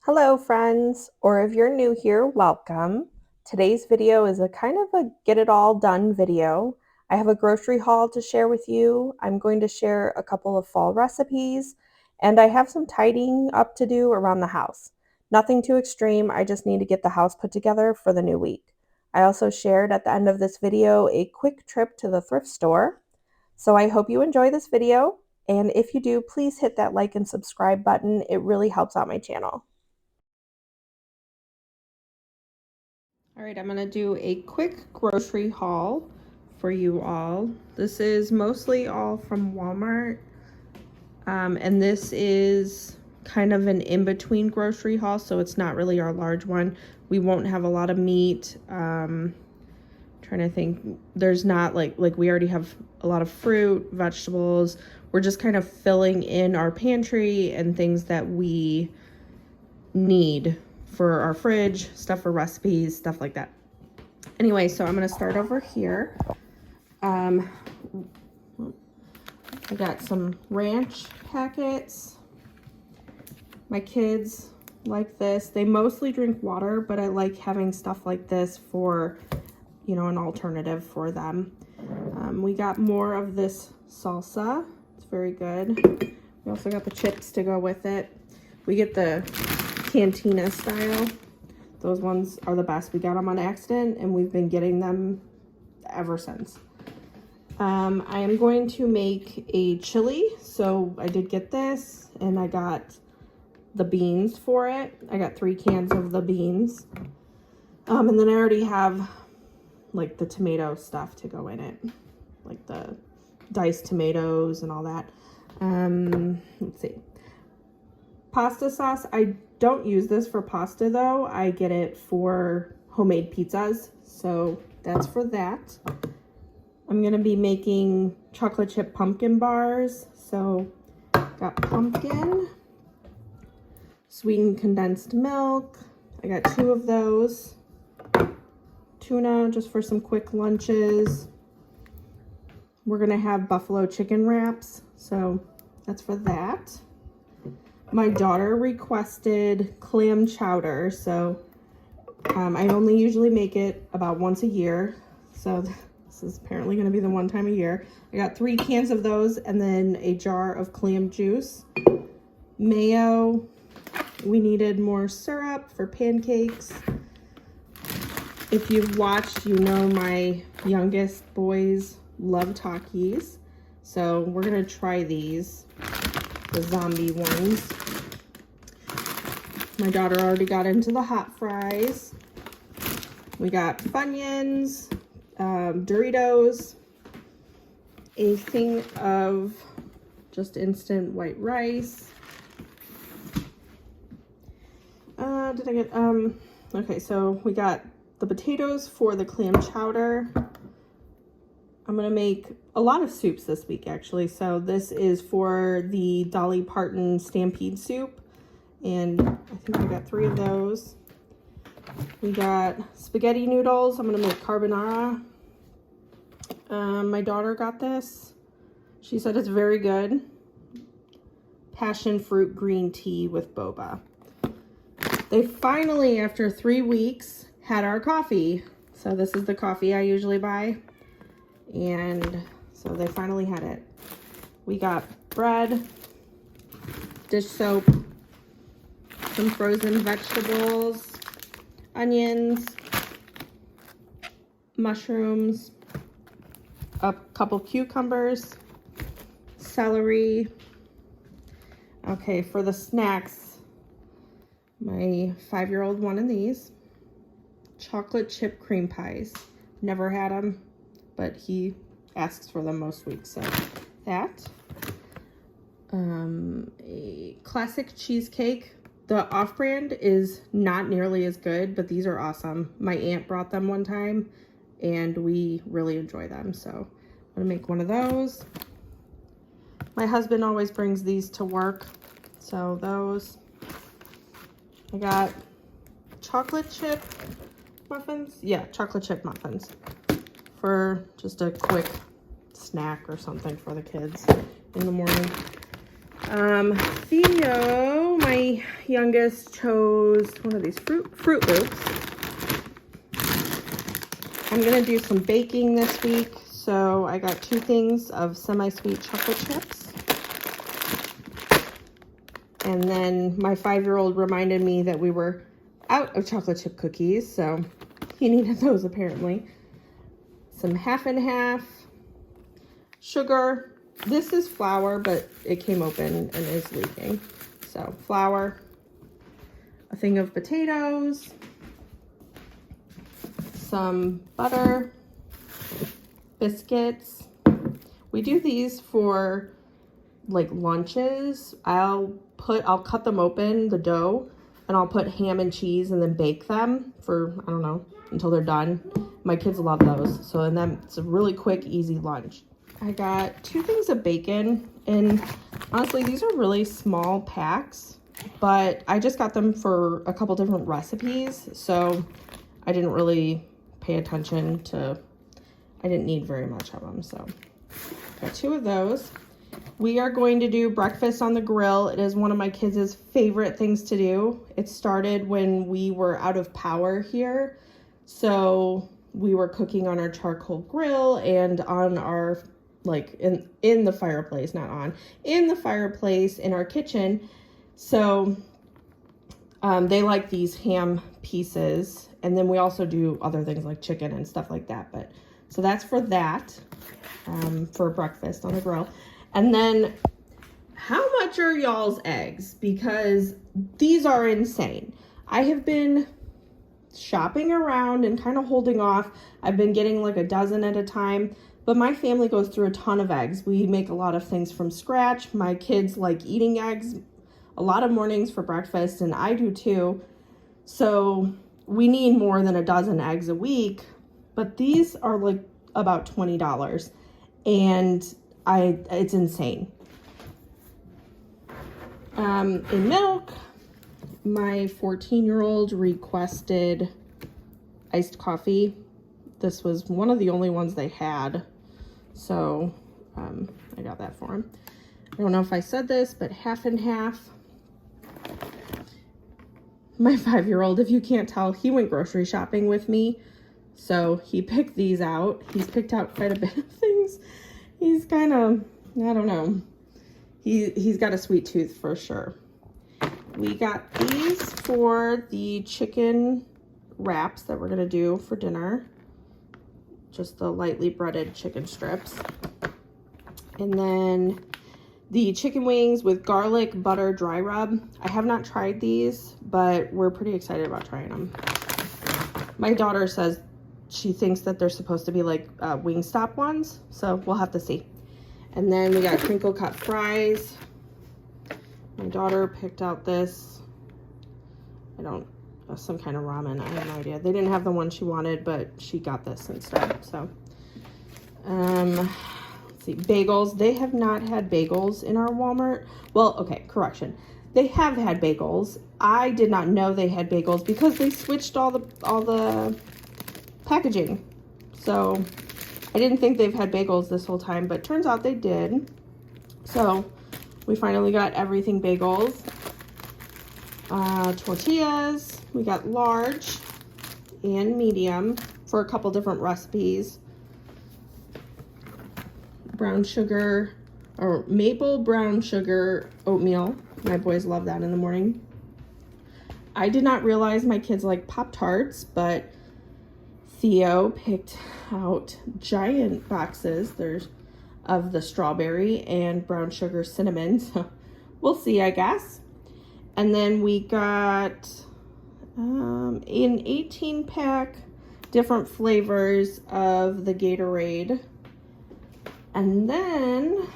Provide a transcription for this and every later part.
Hello friends, or if you're new here, welcome. Today's video is a kind of a get it all done video. I have a grocery haul to share with you. I'm going to share a couple of fall recipes, and I have some tidying up to do around the house. Nothing too extreme, I just need to get the house put together for the new week. I also shared at the end of this video a quick trip to the thrift store. So I hope you enjoy this video, and if you do, please hit that like and subscribe button. It really helps out my channel. All right, I'm gonna do a quick grocery haul for you all. This is mostly all from Walmart. And this is kind of an in-between grocery haul, so it's not really our large one. We won't have a lot of meat. Trying to think, there's not like we already have a lot of fruit, vegetables. We're just kind of filling in our pantry and things that we need for our fridge, stuff for recipes, stuff like that. Anyway, so I'm gonna start over here. I got some ranch packets. My kids like this. They mostly drink water, but I like having stuff like this for, you know, an alternative for them. We got more of this salsa. It's very good. We also got the chips to go with it. We get the Cantina style. Those ones are the best. We got them on accident and we've been getting them ever since. I am going to make a chili. So I did get this and I got the beans for it. I got 3 cans of the beans. And then I already have like the tomato stuff to go in it. Like the diced tomatoes and all that. Let's see. Pasta sauce. I don't use this for pasta though. I get it for homemade pizzas. So that's for that. I'm going to be making chocolate chip pumpkin bars. So got pumpkin, sweetened condensed milk. I got 2 of those. Tuna just for some quick lunches. We're going to have buffalo chicken wraps. So that's for that. My daughter requested clam chowder, so I only usually make it about once a year, so this is apparently going to be the one time a year. I got 3 cans of those and then a jar of clam juice. Mayo. We needed more syrup for pancakes. If you've watched, you know my youngest boys love Takis, so we're going to try these. The zombie ones. My daughter already got into the hot fries. We got Funyuns, Doritos, a thing of just instant white rice. Okay, so we got the potatoes for the clam chowder. I'm gonna make a lot of soups this week actually. So this is for the Dolly Parton Stampede soup. And I think I got 3 of those. We got spaghetti noodles. I'm gonna make carbonara. My daughter got this. She said it's very good. Passion fruit green tea with boba. They finally, after 3 weeks, had our coffee. So this is the coffee I usually buy. And so they finally had it. We got bread, dish soap, some frozen vegetables, onions, mushrooms, a couple cucumbers, celery. Okay, for the snacks, my 5-year-old wanted these. Chocolate chip cream pies. Never had them, but he asks for them most weeks, so that. A classic cheesecake. The off-brand is not nearly as good, but these are awesome. My aunt brought them one time, and we really enjoy them, so I'm gonna make one of those. My husband always brings these to work, so those. I got chocolate chip muffins. Yeah, chocolate chip muffins for just a quick snack or something for the kids in the morning. Theo, my youngest chose one of these Fruit Loops. I'm gonna do some baking this week, so I got 2 things of semi-sweet chocolate chips. And then my 5-year-old reminded me that we were out of chocolate chip cookies, so he needed those apparently. Some half and half, sugar. This is flour, but it came open and is leaking. So flour, a thing of potatoes, some butter, biscuits. We do these for like lunches. I'll cut them open, the dough, and I'll put ham and cheese and then bake them for, I don't know, until they're done. My kids love those. So, and then it's a really quick, easy lunch. I got 2 things of bacon, and honestly, these are really small packs, but I just got them for a couple different recipes. So I didn't really pay attention to, I didn't need very much of them. So got 2 of those. We are going to do breakfast on the grill. It is one of my kids' favorite things to do. It started when we were out of power here. So we were cooking on our charcoal grill and on our, like in the fireplace, not on, in the fireplace in our kitchen. So they like these ham pieces. And then we also do other things like chicken and stuff like that. But so that's for that, for breakfast on the grill. And then how much are y'all's eggs? Because these are insane. I have been shopping around and kind of holding off. I've been getting like a dozen at a time, but my family goes through a ton of eggs. We make a lot of things from scratch. My kids like eating eggs a lot of mornings for breakfast, and I do too. So we need more than a dozen eggs a week, but these are like about $20, and it's insane. In milk, my 14-year-old requested iced coffee. This was one of the only ones they had, so I got that for him. I don't know if I said this, but half and half. My 5-year-old, if you can't tell, he went grocery shopping with me, so he picked these out. He's picked out quite a bit of things. He's kind of, I don't know. He's got a sweet tooth for sure. We got these for the chicken wraps that we're gonna do for dinner. Just the lightly breaded chicken strips. And then the chicken wings with garlic butter dry rub. I have not tried these, but we're pretty excited about trying them. My daughter says she thinks that they're supposed to be like Wingstop ones, so we'll have to see. And then we got crinkle cut fries. My daughter picked out this, some kind of ramen. I have no idea. They didn't have the one she wanted, but she got this instead. So, let's see, bagels. They have not had bagels in our Walmart. Well, okay, correction. They have had bagels. I did not know they had bagels because they switched all the packaging. So I didn't think they've had bagels this whole time, but turns out they did. So we finally got everything bagels. Tortillas, we got large and medium for a couple different recipes. Brown sugar or maple brown sugar oatmeal. My boys love that in the morning. I did not realize my kids like Pop-Tarts, but Theo picked out giant boxes. There's of the strawberry and brown sugar cinnamon. So we'll see, I guess. And then we got an 18-pack different flavors of the Gatorade. And then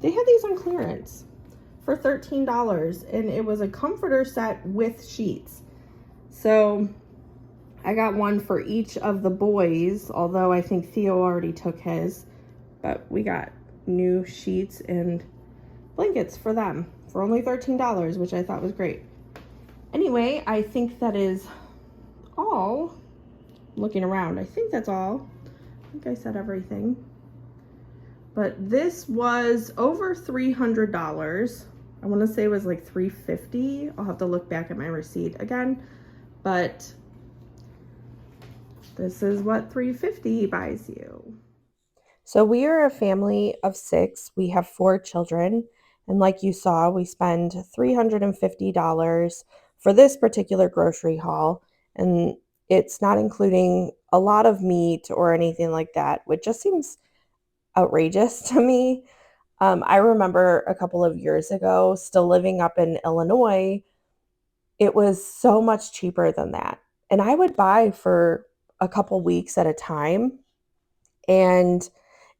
they had these on clearance for $13, and it was a comforter set with sheets. So I got one for each of the boys, although I think Theo already took his, but we got new sheets and blankets for them for only $13, which I thought was great. Anyway, I think that is all. Looking around, I think that's all. I think I said everything. But this was over $300. I want to say it was like $3.50. I'll have to look back at my receipt again, but this is what $3.50 buys you. So we are a family of 6. We have 4 children, and like you saw, we spend $350 for this particular grocery haul, and it's not including a lot of meat or anything like that, which just seems outrageous to me. I remember a couple of years ago, still living up in Illinois, it was so much cheaper than that. And I would buy for a couple weeks at a time. And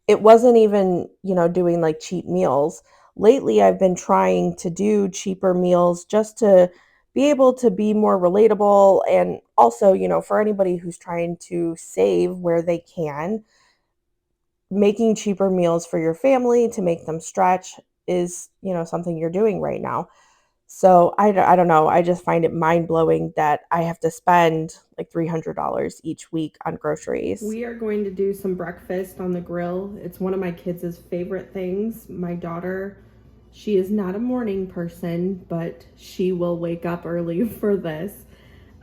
it wasn't even, doing like cheap meals. Lately, I've been trying to do cheaper meals just to be able to be more relatable. And also, for anybody who's trying to save where they can, making cheaper meals for your family to make them stretch is, something you're doing right now. So I don't know. I just find it mind blowing that I have to spend like $300 each week on groceries. We are going to do some breakfast on the grill. It's one of my kids' favorite things. My daughter, she is not a morning person, but she will wake up early for this.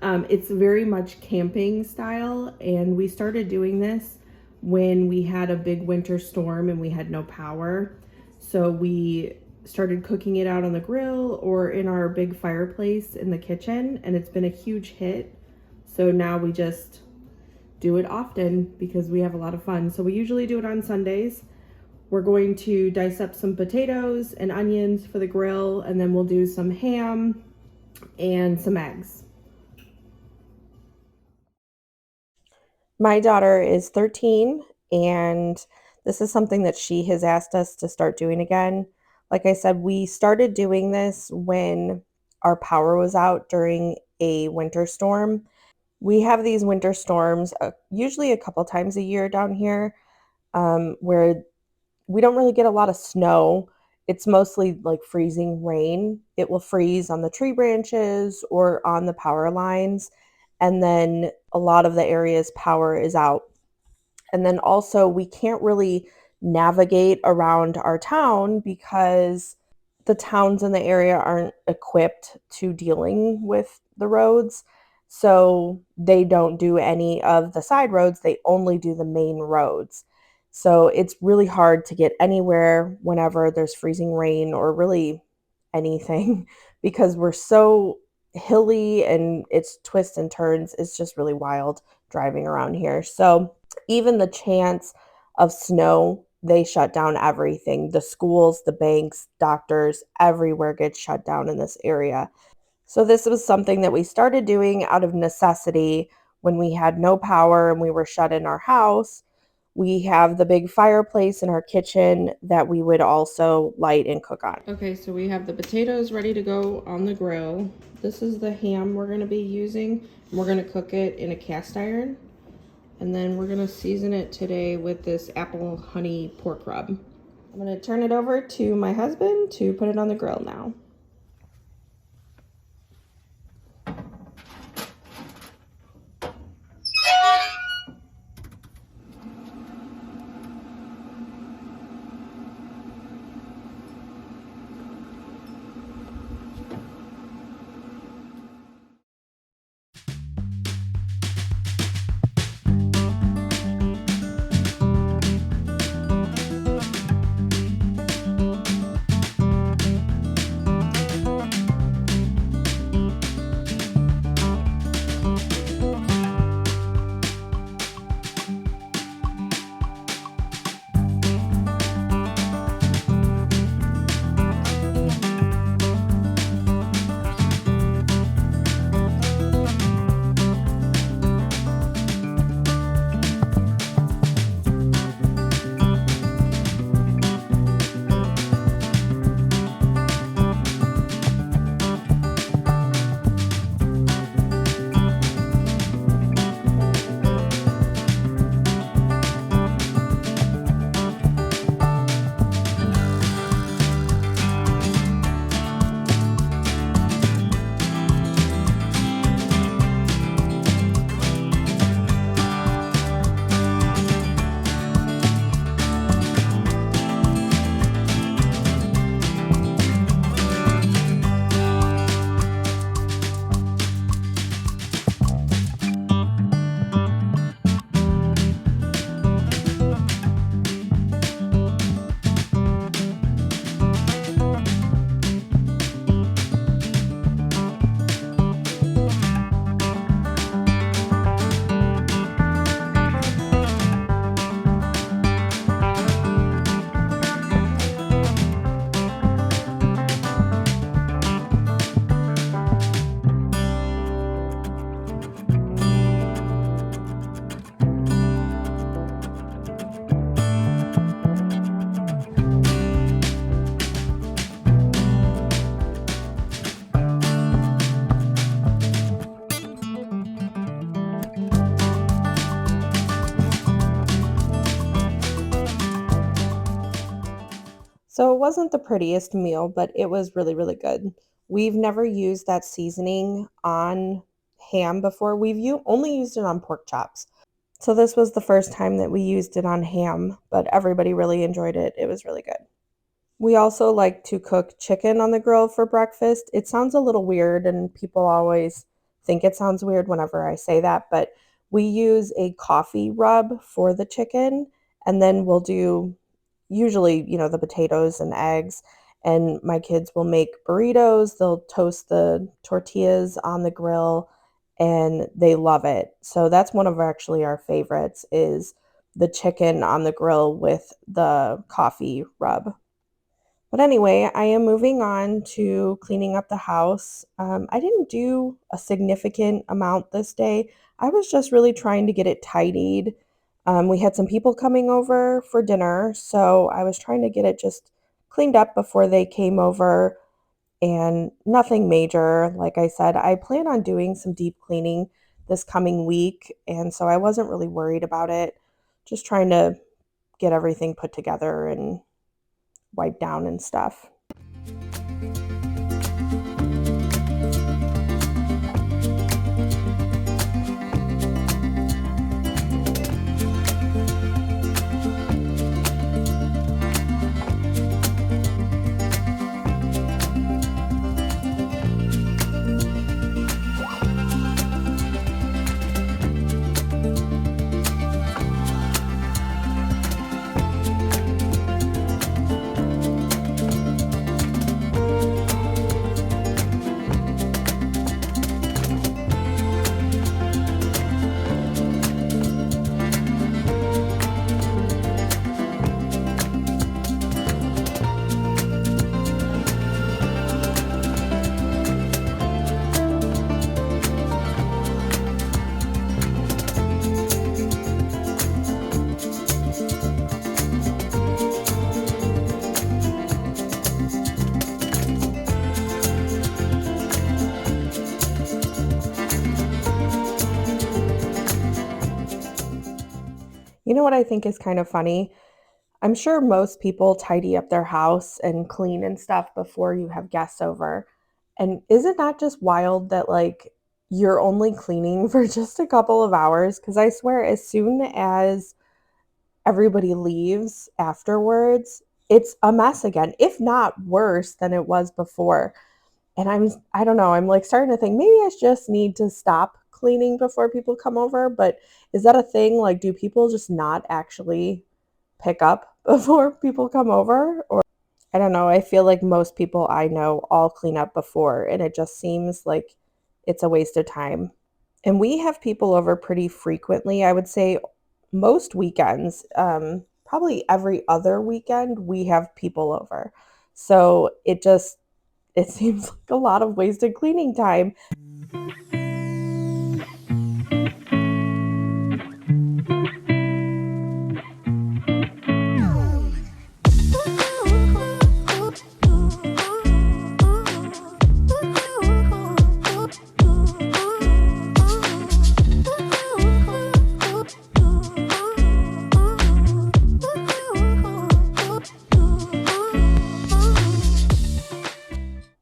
It's very much camping style, and we started doing this when we had a big winter storm and we had no power. So we started cooking it out on the grill or in our big fireplace in the kitchen, and it's been a huge hit. So now we just do it often because we have a lot of fun. So we usually do it on Sundays. We're going to dice up some potatoes and onions for the grill, and then we'll do some ham and some eggs. My daughter is 13, and this is something that she has asked us to start doing again. Like I said, we started doing this when our power was out during a winter storm. We have these winter storms usually a couple times a year down here, where we don't really get a lot of snow. It's mostly like freezing rain. It will freeze on the tree branches or on the power lines. And then a lot of the area's power is out. And then also, we can't really navigate around our town because the towns in the area aren't equipped to dealing with the roads. So they don't do any of the side roads, they only do the main roads. So it's really hard to get anywhere whenever there's freezing rain or really anything because we're so hilly and it's twists and turns. It's just really wild driving around here. So even the chance of snow, they shut down everything. The schools, the banks, doctors, everywhere gets shut down in this area. So this was something that we started doing out of necessity when we had no power and we were shut in our house. We have the big fireplace in our kitchen that we would also light and cook on. Okay, so we have the potatoes ready to go on the grill. This is the ham we're going to be using. We're going to cook it in a cast iron. And then we're going to season it today with this apple honey pork rub. I'm going to turn it over to my husband to put it on the grill now. So it wasn't the prettiest meal, but it was really, really good. We've never used that seasoning on ham before. Only used it on pork chops. So this was the first time that we used it on ham, but everybody really enjoyed it. It was really good. We also like to cook chicken on the grill for breakfast. It sounds a little weird, and people always think it sounds weird whenever I say that, but we use a coffee rub for the chicken, and then we'll do usually, the potatoes and eggs. And my kids will make burritos. They'll toast the tortillas on the grill, and they love it. So that's one of actually our favorites is the chicken on the grill with the coffee rub. But anyway, I am moving on to cleaning up the house. I didn't do a significant amount this day. I was just really trying to get it tidied. We had some people coming over for dinner, so I was trying to get it just cleaned up before they came over, and nothing major. Like I said, I plan on doing some deep cleaning this coming week, and so I wasn't really worried about it. Just trying to get everything put together and wiped down and stuff. You know what I think is kind of funny? I'm sure most people tidy up their house and clean and stuff before you have guests over. And is it not just wild that you're only cleaning for just a couple of hours? Because I swear, as soon as everybody leaves afterwards, it's a mess again, if not worse than it was before. And I don't know, I'm starting to think maybe I just need to stop cleaning before people come over. But is that a thing? Do people just not actually pick up before people come over? Or I don't know. I feel like most people I know all clean up before, and it just seems like it's a waste of time. And we have people over pretty frequently. I would say most weekends, probably every other weekend, we have people over. So it seems like a lot of wasted cleaning time.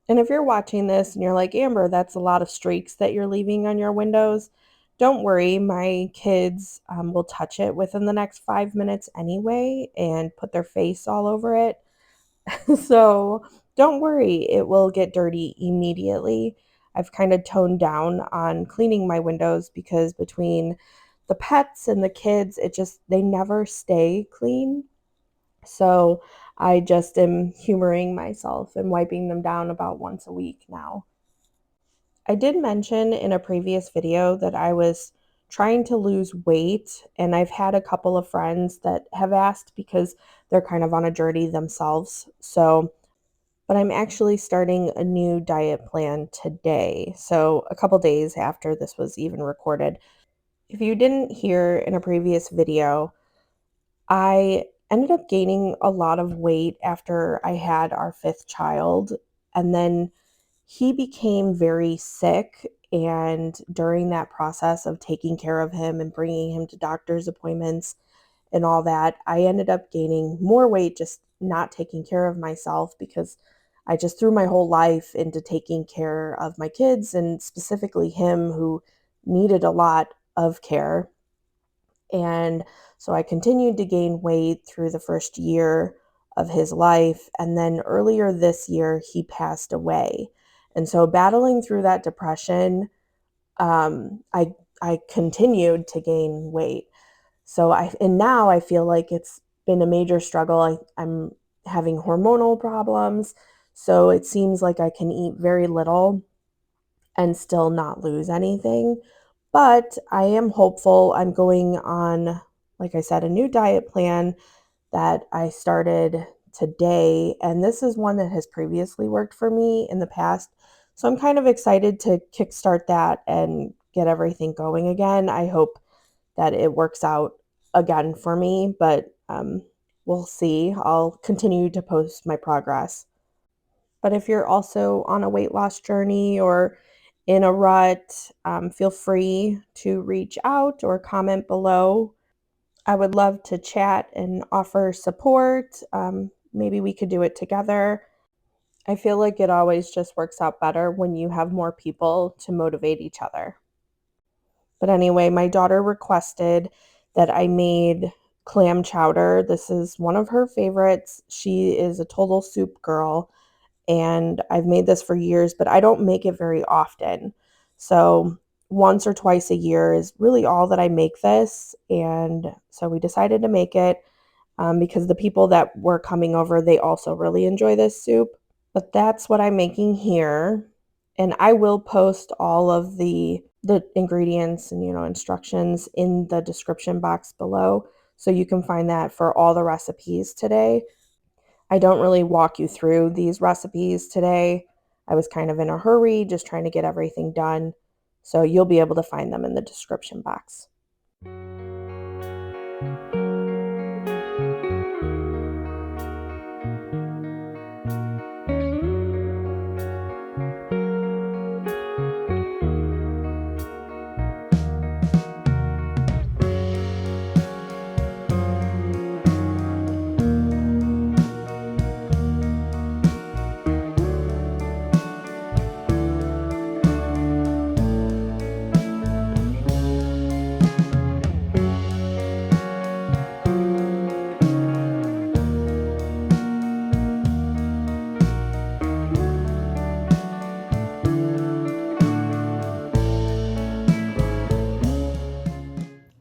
And if you're watching this and you're like, Amber, that's a lot of streaks that you're leaving on your windows, don't worry. My kids will touch it within the next 5 minutes anyway and put their face all over it. So don't worry, it will get dirty immediately. I've kind of toned down on cleaning my windows because between the pets and the kids, they never stay clean. So I just am humoring myself and wiping them down about once a week now. I did mention in a previous video that I was trying to lose weight, and I've had a couple of friends that have asked because they're kind of on a journey themselves. But I'm actually starting a new diet plan today. So a couple days after this was even recorded. If you didn't hear in a previous video, I ended up gaining a lot of weight after I had our fifth child, and then he became very sick. And during that process of taking care of him and bringing him to doctor's appointments and all that, I ended up gaining more weight just not taking care of myself because I just threw my whole life into taking care of my kids and specifically him who needed a lot of care. And so I continued to gain weight through the first year of his life. And then earlier this year, he passed away. And so battling through that depression, I continued to gain weight. And now I feel like it's been a major struggle. I'm having hormonal problems. So it seems like I can eat very little and still not lose anything. But I am hopeful. I'm going on, like I said, a new diet plan that I started today. And this is one that has previously worked for me in the past. So I'm kind of excited to kickstart that and get everything going again. I hope that it works out again for me, but we'll see. I'll continue to post my progress. But if you're also on a weight loss journey or in a rut, feel free to reach out or comment below. I would love to chat and offer support. Maybe we could do it together. I feel like it always just works out better when you have more people to motivate each other. But anyway, my daughter requested that I made clam chowder. This is one of her favorites. She is a total soup girl, and I've made this for years, but I don't make it very often. So once or twice a year is really all that I make this. And so we decided to make it because the people that were coming over, they also really enjoy this soup. But that's what I'm making here. And I will post all of the ingredients and instructions in the description box below. So you can find that for all the recipes today. I don't really walk you through these recipes today. I was kind of in a hurry, just trying to get everything done. So you'll be able to find them in the description box.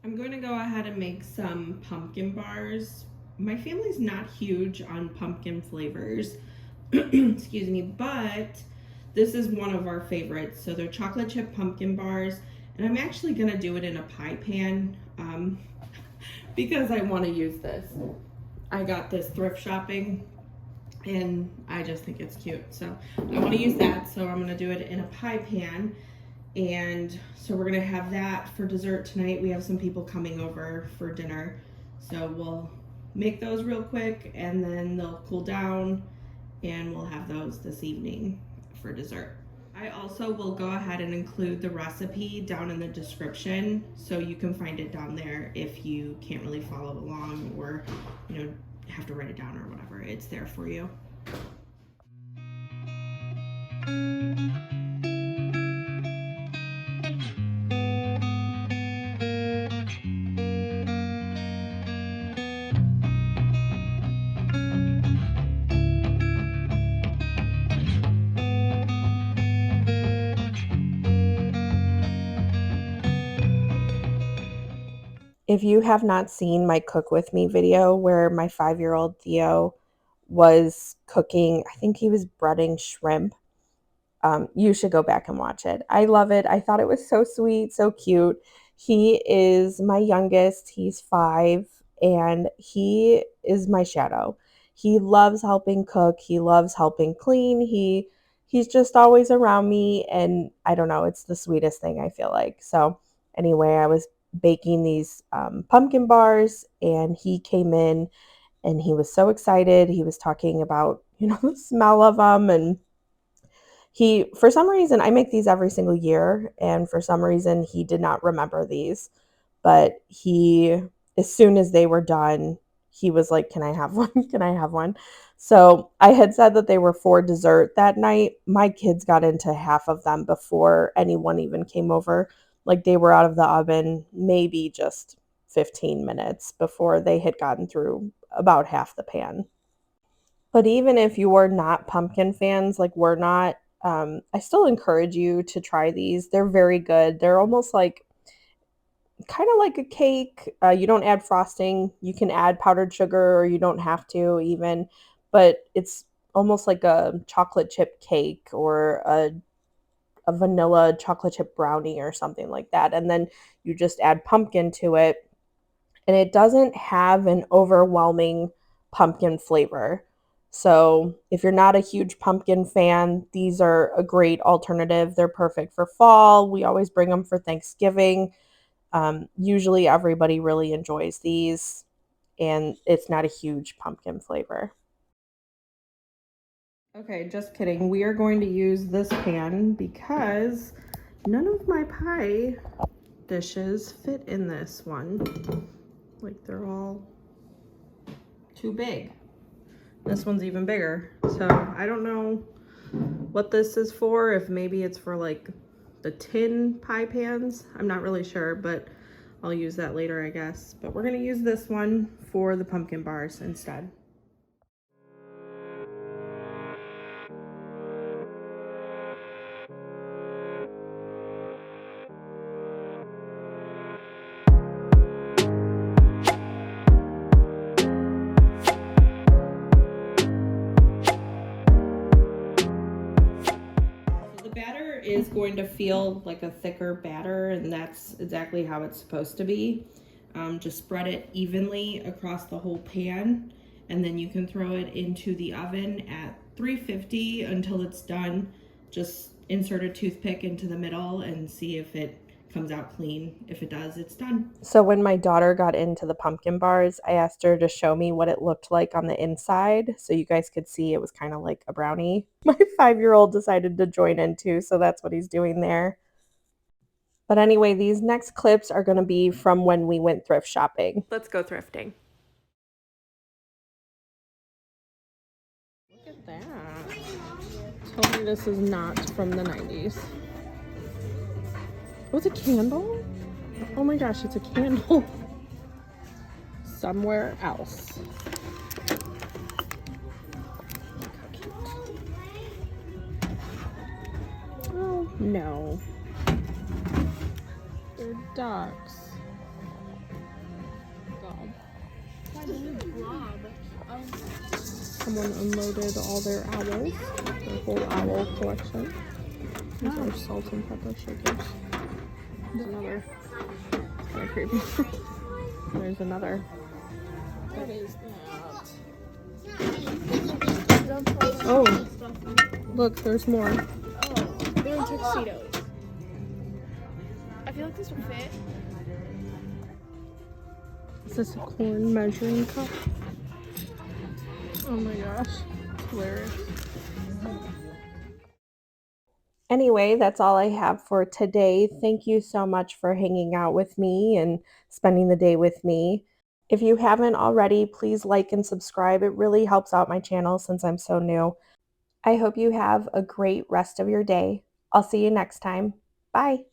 I'm going to go ahead and make some pumpkin bars. My family's not huge on pumpkin flavors, excuse me, but this is one of our favorites. So they're chocolate chip pumpkin bars, and I'm actually going to do it in a pie pan because I want to use this. I got this thrift shopping and I just think it's cute. So I want to use that. So I'm going to do it in a pie pan. And so we're gonna have that for dessert tonight. We have some people coming over for dinner. So we'll make those real quick and then they'll cool down and we'll have those this evening for dessert. I also will go ahead and include the recipe down in the description so you can find it down there if you can't really follow along or have to write it down or whatever. It's there for you. If you have not seen my cook with me video where my 5-year-old Theo was cooking, I think he was breading shrimp. You should go back and watch it. I love it. I thought it was so sweet, so cute. He is my youngest. He's 5, and he is my shadow. He loves helping cook. He loves helping clean. He's just always around me, and I don't know. It's the sweetest thing, I feel like. So anyway, I was baking these pumpkin bars, and he came in, and he was so excited. He was talking about the smell of them, and for some reason, I make these every single year, and for some reason, he did not remember these. But as soon as they were done, he was like, can I have one? Can I have one? So I had said that they were for dessert that night. My kids got into half of them before anyone even came over. Like they were out of the oven maybe just 15 minutes before they had gotten through about half the pan. But even if you are not pumpkin fans, like we're not, I still encourage you to try these. They're very good. They're almost like kind of like a cake. You don't add frosting. You can add powdered sugar or you don't have to even, but it's almost like a chocolate chip cake or a vanilla chocolate chip brownie or something like that. And then you just add pumpkin to it, and it doesn't have an overwhelming pumpkin flavor. So, if you're not a huge pumpkin fan, these are a great alternative. They're perfect for fall. We always bring them for Thanksgiving. Usually, everybody really enjoys these, and it's not a huge pumpkin flavor. Okay, just kidding. We are going to use this pan because none of my pie dishes fit in this one. Like they're all too big. This one's even bigger. So I don't know what this is for, if maybe it's for like the tin pie pans. I'm not really sure, but I'll use that later, I guess. But we're gonna use this one for the pumpkin bars instead. Is going to feel like a thicker batter, and that's exactly how it's supposed to be. Just spread it evenly across the whole pan, and then you can throw it into the oven at 350 until it's done. Just insert a toothpick into the middle and see if it comes out clean. If it does, it's done. So when my daughter got into the pumpkin bars, I asked her to show me what it looked like on the inside so you guys could see it was kind of like a brownie. My 5-year-old decided to join in too, so that's what he's doing there. But anyway, these next clips are going to be from when we went thrift shopping. Let's go thrifting. Look at that. Tell me this is not from the 90s. Oh, it's a candle? Oh my gosh, it's a candle. Somewhere else. Oh, no. They're ducks. God. Someone unloaded all their owls. Their whole owl collection. These are salt and pepper shakers. There's another. It's kind of creepy. There's another. What is that? Oh, look, there's more. Oh, they're in tuxedos. I feel like this will fit. Is this a corn measuring cup? Oh my gosh, it's hilarious. Anyway, that's all I have for today. Thank you so much for hanging out with me and spending the day with me. If you haven't already, please like and subscribe. It really helps out my channel since I'm so new. I hope you have a great rest of your day. I'll see you next time. Bye.